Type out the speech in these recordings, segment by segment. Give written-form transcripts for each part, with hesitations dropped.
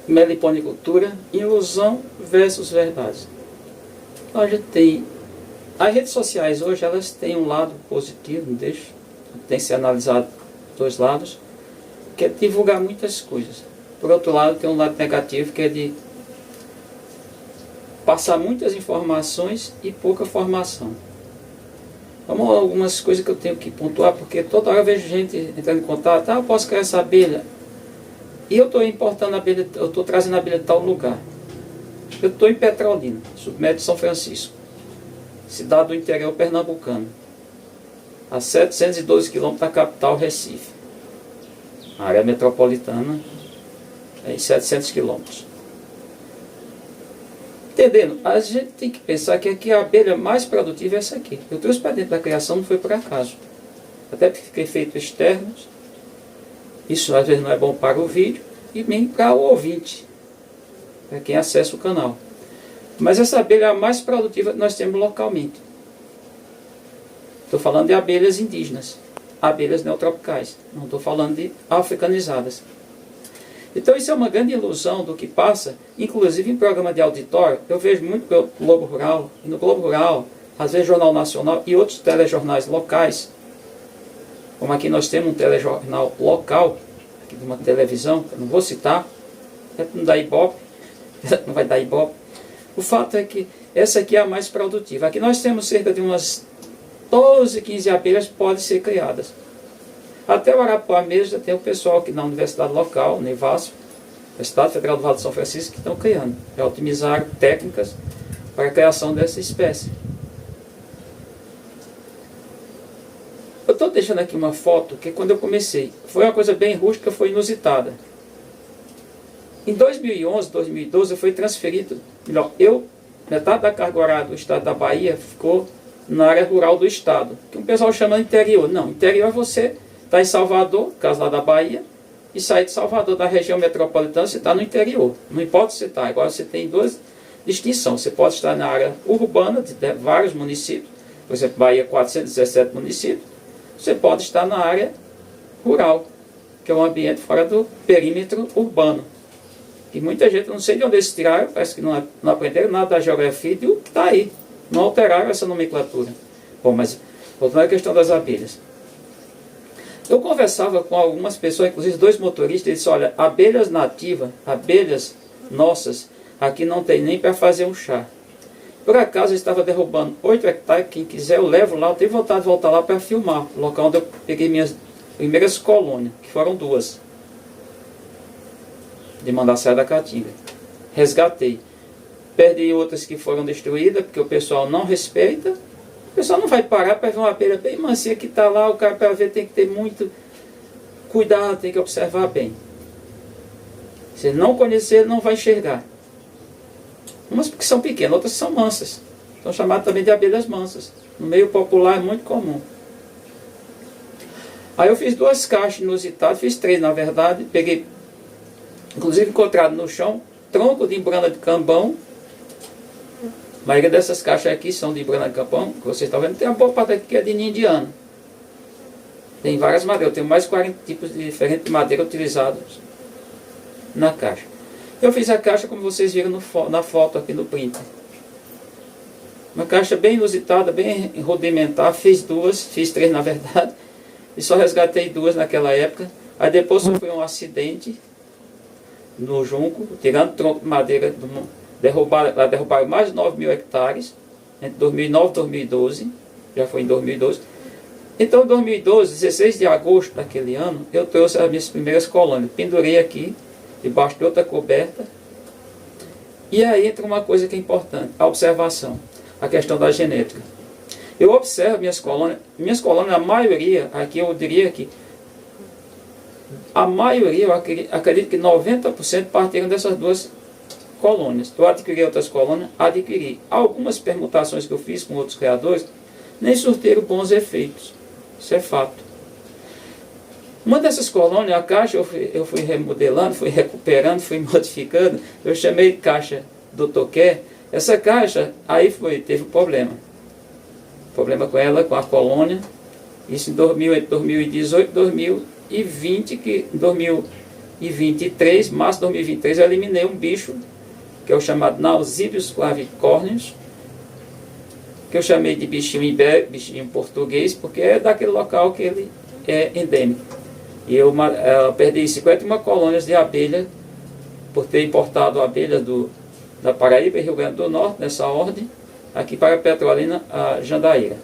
meliponicultura, ilusão versus verdade. Então, a gente tem... As redes sociais hoje, elas têm um lado positivo, tem que ser analisado dois lados, que é divulgar muitas coisas. Por outro lado, tem um lado negativo, que é de passar muitas informações e pouca formação. Vamos a algumas coisas que eu tenho que pontuar, porque toda hora eu vejo gente entrando em contato, eu posso criar essa abelha, e eu estou importando a abelha, eu estou trazendo a abelha de tal lugar. Eu estou em Petrolina, submédio de São Francisco, cidade do interior pernambucano, a 712 quilômetros da capital, Recife. A área metropolitana é em 700 quilômetros. Entendendo? A gente tem que pensar que aqui a abelha mais produtiva é essa aqui. Eu trouxe para dentro da criação, não foi por acaso. Até porque fiquei efeitos externos. Isso às vezes não é bom para o vídeo e nem para o ouvinte, para quem acessa o canal. Mas essa abelha é a mais produtiva que nós temos localmente. Estou falando de abelhas indígenas, abelhas neotropicais. Não estou falando de africanizadas. Então isso é uma grande ilusão do que passa, inclusive em programa de auditório. Eu vejo muito pelo Globo Rural, e no Globo Rural, às vezes Jornal Nacional e outros telejornais locais, como aqui nós temos um telejornal local, aqui de uma televisão, que eu não vou citar, não dá ibope, não vai dar ibope. O fato é que essa aqui é a mais produtiva. Aqui nós temos cerca de umas 12, 15 abelhas que podem ser criadas. Até o Arapuá mesmo já tem o pessoal aqui na universidade local, na Ivasf, Universidade Federal do Vale de São Francisco, que estão criando. Já otimizaram técnicas para a criação dessa espécie. Eu estou deixando aqui uma foto que quando eu comecei, foi uma coisa bem rústica, foi inusitada. Em 2011, 2012, eu fui transferido, metade da carga horária do estado da Bahia ficou na área rural do estado, que o pessoal chama de interior. Não, interior é você está em Salvador, caso lá da Bahia, e sair de Salvador, da região metropolitana, você está no interior. Não importa onde você está. Agora você tem duas distinções. Você pode estar na área urbana de vários municípios, por exemplo, Bahia 417 municípios. Você pode estar na área rural, que é um ambiente fora do perímetro urbano. E muita gente, não sei de onde eles tiraram, parece que não aprenderam nada da geografia, e está aí. Não alteraram essa nomenclatura. Bom, mas voltando à questão das abelhas. Eu conversava com algumas pessoas, inclusive dois motoristas, eles disseram, olha, abelhas nativas, abelhas nossas, aqui não tem nem para fazer um chá. Por acaso eu estava derrubando 8 hectares, quem quiser eu levo lá, eu tenho vontade de voltar lá para filmar, o local onde eu peguei minhas primeiras colônias, que foram 2, de Mandaçaia da Caatinga. Resgatei. Perdi outras que foram destruídas, porque o pessoal não respeita. O pessoal não vai parar para ver uma abelha bem mansinha que está lá, o cara para ver tem que ter muito cuidado, tem que observar bem. Se não conhecer, ele não vai enxergar. Umas porque são pequenas, outras são mansas. São chamadas também de abelhas mansas. No meio popular é muito comum. Aí eu fiz 2 caixas inusitadas, fiz 3 na verdade, peguei, inclusive encontrado no chão, tronco de imbrana de cambão. A maioria dessas caixas aqui são de imbrana de cambão, que vocês estão vendo, tem uma boa parte aqui que é de ninho indiano. Tem várias madeiras, eu tenho mais de 40 tipos diferentes de madeira utilizados na caixa. Eu fiz a caixa como vocês viram na foto aqui no print. Uma caixa bem inusitada, bem rudimentar, fiz 3 na verdade, e só resgatei 2 naquela época. Aí depois sofreu um acidente no junco, tirando tronco de madeira, derrubaram mais de 9.000 hectares, entre 2009 e 2012, já foi em 2012. Então em 2012, 16 de agosto daquele ano, eu trouxe as minhas primeiras colônias, pendurei aqui, debaixo de outra coberta. E aí entra uma coisa que é importante, a observação, a questão da genética. Eu observo minhas colônias, a maioria, aqui eu diria que a maioria, eu acredito que 90% partiram dessas 2 colônias. Eu adquiri outras colônias, algumas permutações que eu fiz com outros criadores, nem surtiram bons efeitos. Isso é fato. Uma dessas colônias, a caixa, eu fui remodelando, fui recuperando, fui modificando. Eu chamei de caixa do Toqué. Essa caixa, aí teve um problema. Problema com ela, com a colônia. Isso em 2018, 2020, que em 2023, março de 2023, eu eliminei um bicho, que é o chamado Nausibius clavicornis, que eu chamei de bichinho ibérico, bichinho português, porque é daquele local que ele é endêmico. E eu perdi 51 colônias de abelha, por ter importado abelhas da Paraíba e Rio Grande do Norte, nessa ordem, aqui para Petrolina, a Jandaíra.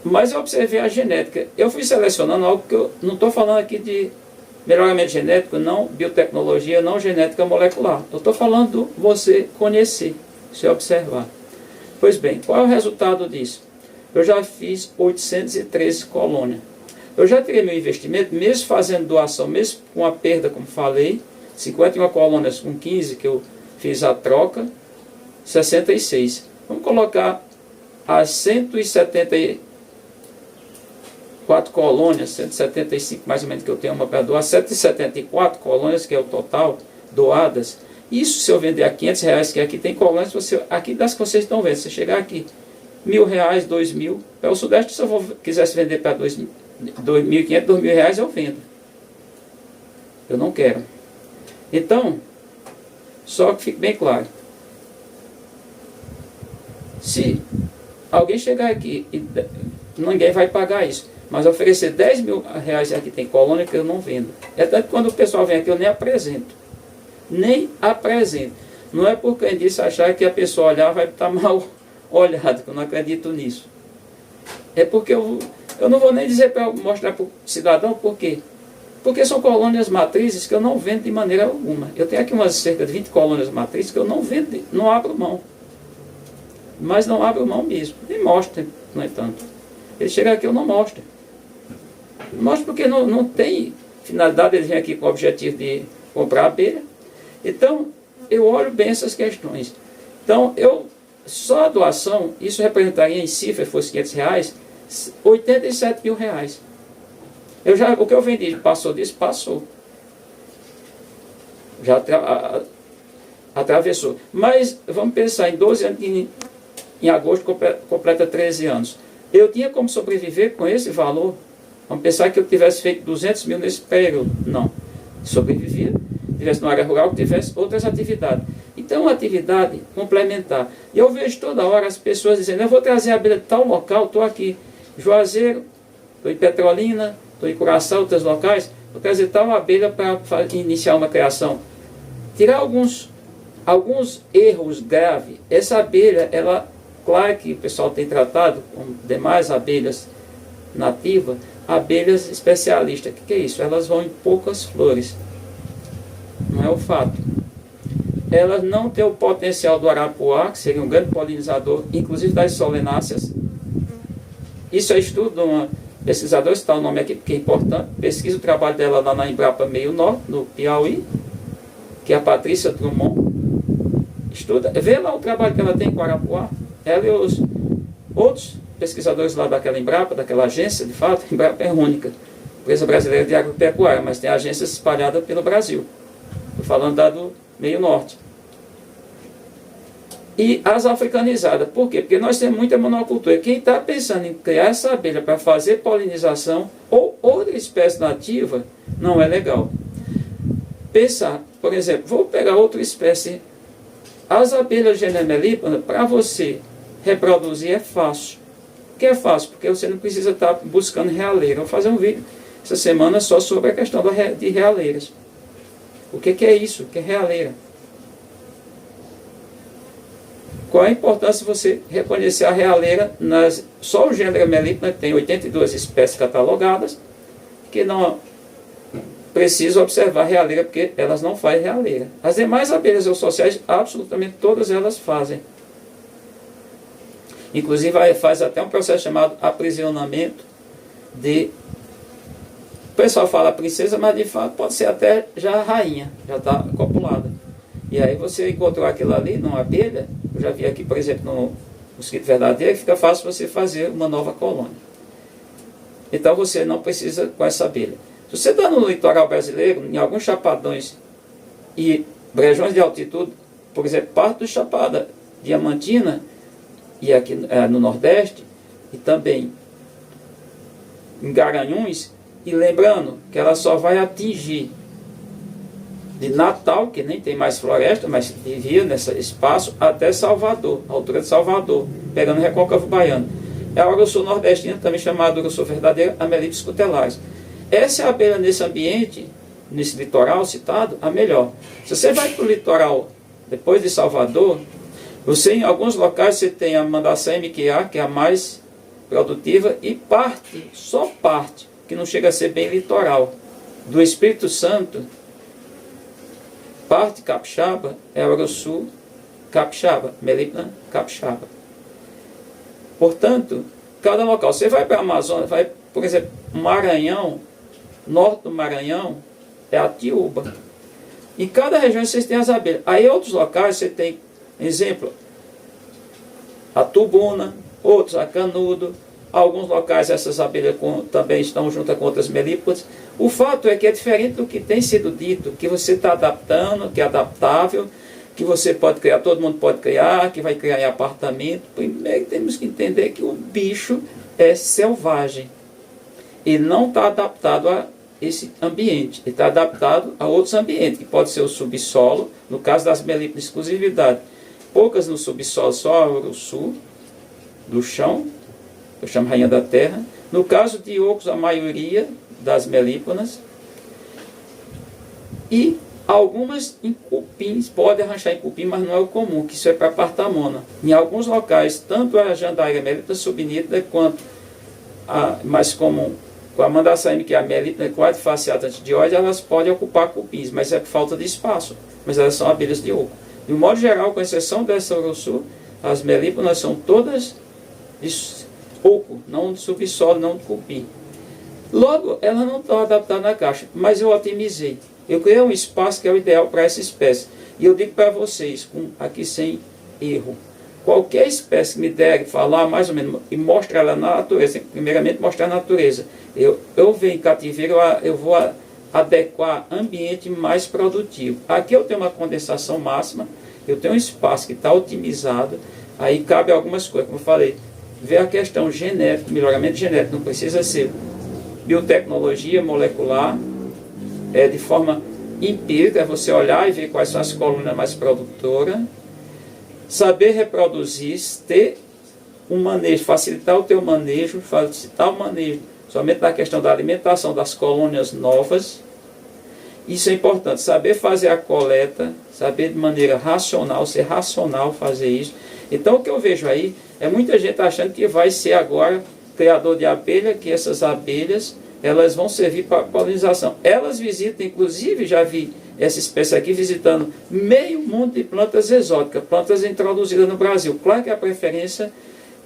Mas eu observei a genética. Eu fui selecionando algo que eu não estou falando aqui de melhoramento genético, não biotecnologia, não genética molecular. Eu estou falando de você conhecer, você observar. Pois bem, qual é o resultado disso? Eu já fiz 813 colônias. Eu já tirei meu investimento, mesmo fazendo doação, mesmo com a perda, como falei, 51 colônias com 15 que eu fiz a troca, 66. Vamos colocar as 174 colônias, 175 mais ou menos que eu tenho uma para doar, 174 colônias, que é o total, doadas. Isso se eu vender a R$500, que aqui tem colônias, aqui das que vocês estão vendo, se chegar aqui, R$1.000, R$2.000, para o Sudeste, se eu quisesse vender para R$2.500, R$2.000 eu vendo. Eu não quero. Então, só que fique bem claro. Se alguém chegar aqui e ninguém vai pagar isso, mas oferecer R$10.000 aqui tem colônia que eu não vendo. É tanto que quando o pessoal vem aqui eu nem apresento. Nem apresento. Não é por quem disse achar que a pessoa olhar vai estar mal olhado, que eu não acredito nisso. É porque eu não vou nem dizer para mostrar para o cidadão por quê. Porque são colônias matrizes que eu não vendo de maneira alguma. Eu tenho aqui umas cerca de 20 colônias matrizes que eu não vendo, não abro mão. Mas não abro mão mesmo. Nem mostro, no entanto. Ele chega aqui, eu não mostro. Não mostro porque não tem finalidade, ele vem aqui com o objetivo de comprar abelha. Então, eu olho bem essas questões. Então, só a doação, isso representaria em cifra, fosse R$500, R$87.000. O que eu vendi passou disso? Passou. Já atravessou. Mas vamos pensar em 12 anos, em agosto completa 13 anos. Eu tinha como sobreviver com esse valor? Vamos pensar que eu tivesse feito 200 mil nesse período. Não. Sobrevivia. Tivesse na área rural, que tivesse outras atividades. Então, uma atividade complementar. E eu vejo toda hora as pessoas dizendo, eu vou trazer a abelha de tal local, estou aqui em Juazeiro, estou em Petrolina, estou em Curaçao, outros locais, vou trazer tal abelha para iniciar uma criação. Tirar alguns erros graves. Essa abelha, claro que o pessoal tem tratado, como demais abelhas nativas, abelhas especialistas. O que é isso? Elas vão em poucas flores. Não é o fato. Elas não têm o potencial do arapuá, que seria um grande polinizador, inclusive das solenáceas. Isso é estudo de uma pesquisadora, está o nome aqui porque é importante. Pesquisa o trabalho dela lá na Embrapa Meio Norte, no Piauí, que é a Patrícia Drummond. Estuda, vê lá o trabalho que ela tem com o arapuá. Ela e os outros pesquisadores lá daquela Embrapa, daquela agência, de fato, a Embrapa é única, empresa brasileira de agropecuária, mas tem agências espalhadas pelo Brasil. Estou falando da do Meio Norte. E as africanizadas. Por quê? Porque nós temos muita monocultura. Quem está pensando em criar essa abelha para fazer polinização ou outra espécie nativa, não é legal. Pensar, por exemplo, vou pegar outra espécie. As abelhas genemelípanas, para você reproduzir é fácil. Por que é fácil? Porque você não precisa estar buscando realeira. Vou fazer um vídeo essa semana só sobre a questão de realeiras. O que é isso? O que é realeira? Qual a importância de você reconhecer a realeira? Só o gênero melípona, que tem 82 espécies catalogadas, que não precisa observar a realeira, porque elas não fazem realeira. As demais abelhas eusociais, absolutamente todas elas fazem. Inclusive faz até um processo chamado aprisionamento de... O pessoal fala princesa, mas de fato pode ser até já a rainha, já está copulada. E aí você encontrou aquilo ali numa abelha, eu já vi aqui, por exemplo, no mosquito verdadeiro, fica fácil você fazer uma nova colônia. Então você não precisa com essa abelha. Se você está no litoral brasileiro, em alguns chapadões e brejões de altitude, por exemplo, parte do Chapada Diamantina, e aqui no Nordeste, e também em Garanhuns, e lembrando que ela só vai atingir de Natal, que nem tem mais floresta, mas vivia nesse espaço, até Salvador, a altura de Salvador, pegando o recôncavo baiano. É a Urussu nordestina, também chamada Urussu verdadeira, Amelipis cutelaris. Essa é a abelha nesse ambiente, nesse litoral citado, a melhor. Se você vai para o litoral, depois de Salvador, você em alguns locais você tem a Mandaçaia MQA, que é a mais produtiva, e parte, só parte, que não chega a ser bem litoral, do Espírito Santo, parte capixaba, é a Urussu capixaba, Melipna capixaba. Portanto, cada local, você vai para a Amazônia, vai, por exemplo, Maranhão, norte do Maranhão, é a tiúba. Em cada região vocês têm as abelhas. Aí em outros locais você tem, exemplo, a tubuna, outros a canudo. Alguns locais essas abelhas também estão juntas com outras melípodas. O fato é que é diferente do que tem sido dito, que você está adaptando, que é adaptável, que você pode criar, todo mundo pode criar, que vai criar em apartamento. Primeiro temos que entender que o bicho é selvagem. Ele não está adaptado a esse ambiente. Ele está adaptado a outros ambientes, que pode ser o subsolo, no caso das melípodas de exclusividade. Poucas no subsolo, só a Urussu, do chão, eu chamo rainha da terra. No caso de ocos, a maioria das melíponas. E algumas em cupins, pode arranchar em cupim, mas não é o comum, que isso é para partamona. Em alguns locais, tanto a jandaíra melípona subnítida, quanto a mais comum, com a Mandaçaia, que é a melípona quadrifaciata antidioide, elas podem ocupar cupins, mas é por falta de espaço. Mas elas são abelhas de oco. De um modo geral, com exceção dessa Urussu, as melíponas são todas de oco, não de subsolo, não de cupim. Logo, ela não está adaptada na caixa, mas eu otimizei. Eu criei um espaço que é o ideal para essa espécie. E eu digo para vocês, aqui sem erro, qualquer espécie que me der falar mais ou menos e mostrar ela na natureza, primeiramente mostrar a natureza. Eu venho em cativeiro, eu vou adequar ambiente mais produtivo. Aqui eu tenho uma condensação máxima, eu tenho um espaço que está otimizado, aí cabe algumas coisas, como eu falei, ver a questão genética, melhoramento genético, não precisa ser biotecnologia molecular, de forma empírica, é você olhar e ver quais são as colônias mais produtoras, saber reproduzir, ter um manejo, facilitar o teu manejo, facilitar o manejo, somente na questão da alimentação das colônias novas. Isso é importante, saber fazer a coleta, saber de maneira racional, ser racional fazer isso. Então o que eu vejo aí é muita gente achando que vai ser agora criador de abelha, que essas abelhas elas vão servir para polinização. Elas visitam, inclusive já vi essa espécie aqui visitando meio mundo de plantas exóticas, plantas introduzidas no Brasil. Claro que a preferência,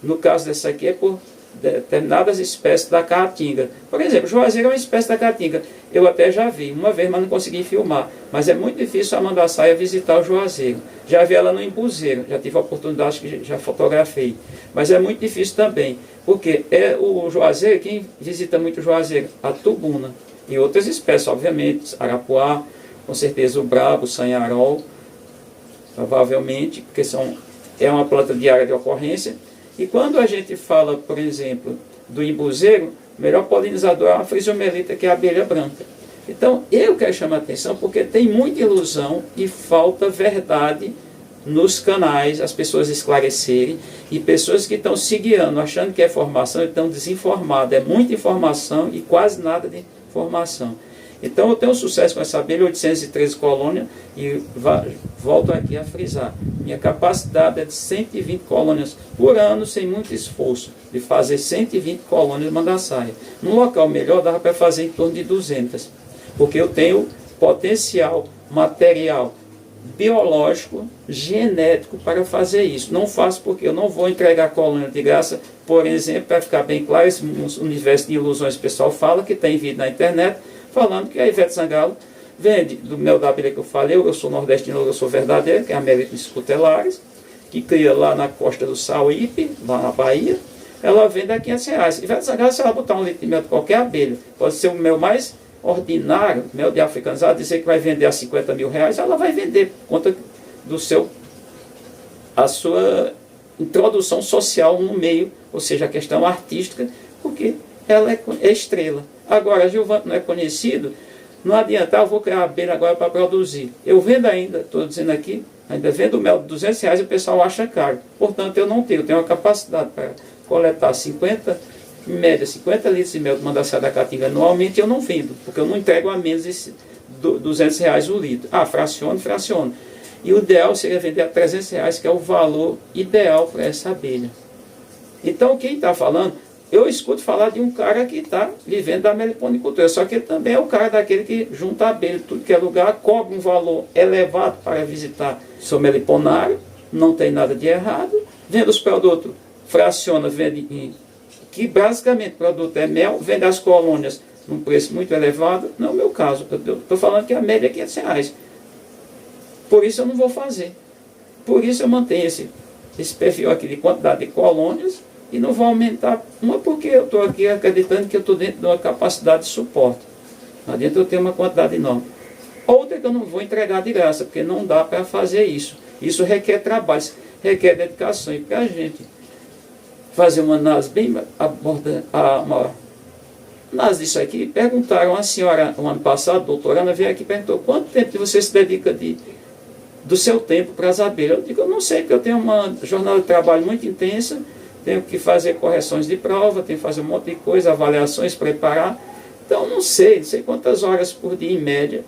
no caso dessa aqui, é por determinadas espécies da caatinga. Por exemplo, juazeiro é uma espécie da caatinga. Eu até já vi uma vez, mas não consegui filmar. Mas é muito difícil a Mandaçaia visitar o juazeiro. Já vi ela no embuzeiro, já tive a oportunidade, que já fotografei. Mas é muito difícil também, porque o juazeiro, quem visita muito o juazeiro? A tubuna. E outras espécies, obviamente, arapuá, com certeza o brabo, o sanharol, provavelmente, porque é uma planta de área de ocorrência. E quando a gente fala, por exemplo, do embuzeiro, o melhor polinizador é uma frisiomelita, que é a abelha branca. Então, eu quero chamar a atenção porque tem muita ilusão e falta verdade nos canais, as pessoas esclarecerem, e pessoas que estão se guiando, achando que é formação, estão desinformadas. É muita informação e quase nada de informação. Então eu tenho sucesso com essa abelha, 813 colônias, e volto aqui a frisar. Minha capacidade é de 120 colônias por ano, sem muito esforço, de fazer 120 colônias de Mandaçaia. Num local melhor, dava para fazer em torno de 200, porque eu tenho potencial material, biológico, genético para fazer isso. Não faço porque eu não vou entregar colônia de graça. Por exemplo, para ficar bem claro, esse universo de ilusões que o pessoal fala, que tem vídeo na internet, falando que a Ivete Sangalo vende do mel da abelha que eu falei, eu sou nordestino, eu sou verdadeiro, que é a Amelipis cutelaris, que cria lá na costa do Sauípe, lá na Bahia. Ela vende a R$500. Ivete Sangalo, se ela botar um litro de mel de qualquer abelha, pode ser o mel mais ordinário, mel de africanizado, dizer que vai vender a R$50 mil, ela vai vender por conta a sua introdução social no meio, ou seja, a questão artística, porque ela é estrela. Agora, Gilvan não é conhecido, Não adianta, eu vou criar abelha agora para produzir. Eu vendo ainda, estou dizendo aqui, ainda vendo mel de R$200 e o pessoal acha caro. Portanto, eu não tenho uma capacidade para coletar 50, em média, 50 litros de mel de Mandaçá da Caatinga anualmente, eu não vendo, porque eu não entrego a menos de R$200 o litro. Fraciono. E o ideal seria vender a R$300, que é o valor ideal para essa abelha. Então, quem está falando, eu escuto falar de um cara que está vivendo da meliponicultura, só que ele também é o cara daquele que junta abelha em tudo que é lugar, cobra um valor elevado para visitar. Sou meliponário, não tem nada de errado, vende os produtos, fraciona, vende, que basicamente o produto é mel, vende as colônias num preço muito elevado, não é o meu caso, eu estou falando que a média é R$500. Por isso eu não vou fazer. Por isso eu mantenho esse perfil aqui de quantidade de colônias e não vou aumentar. Uma porque eu estou aqui acreditando que eu estou dentro de uma capacidade de suporte. Lá dentro eu tenho uma quantidade enorme. Outra que eu não vou entregar de graça, porque não dá para fazer isso. Isso requer trabalho, requer dedicação. E para a gente fazer uma análise bem abordando, uma análise disso aqui, perguntaram a senhora, no ano passado, doutora Ana, veio aqui e perguntou, quanto tempo você se dedica do seu tempo para as abelhas? Eu digo, eu não sei, porque eu tenho uma jornada de trabalho muito intensa, tenho que fazer correções de prova, tenho que fazer um monte de coisa, avaliações, preparar. Então, não sei quantas horas por dia em média.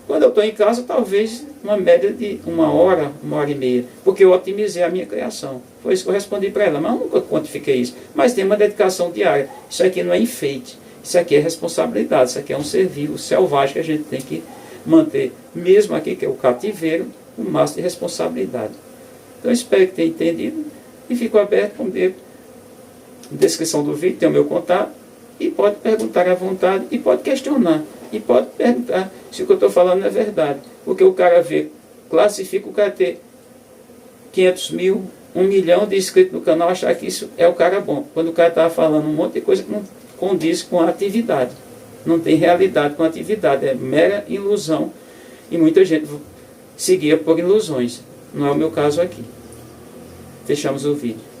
Quando eu estou em casa, talvez uma média de 1 hora, 1 hora e meia, porque eu otimizei a minha criação. Foi isso que eu respondi para ela, mas eu nunca quantifiquei isso. Mas tem uma dedicação diária. Isso aqui não é enfeite, isso aqui é responsabilidade, isso aqui é um ser vivo, selvagem, que a gente tem que manter, mesmo aqui, que é o cativeiro, o máximo de responsabilidade. Então, espero que tenha entendido e fico aberto, como digo, na descrição do vídeo tem o meu contato, e pode perguntar à vontade, e pode questionar, e pode perguntar se o que eu estou falando é verdade. Porque o cara vê, classifica o cara ter 500 mil, 1 milhão de inscritos no canal, achar que isso é o cara bom. Quando o cara está falando um monte de coisa que não condiz com a atividade. Não tem realidade com a atividade, é mera ilusão. E muita gente seguia por ilusões. Não é o meu caso aqui. Fechamos o vídeo.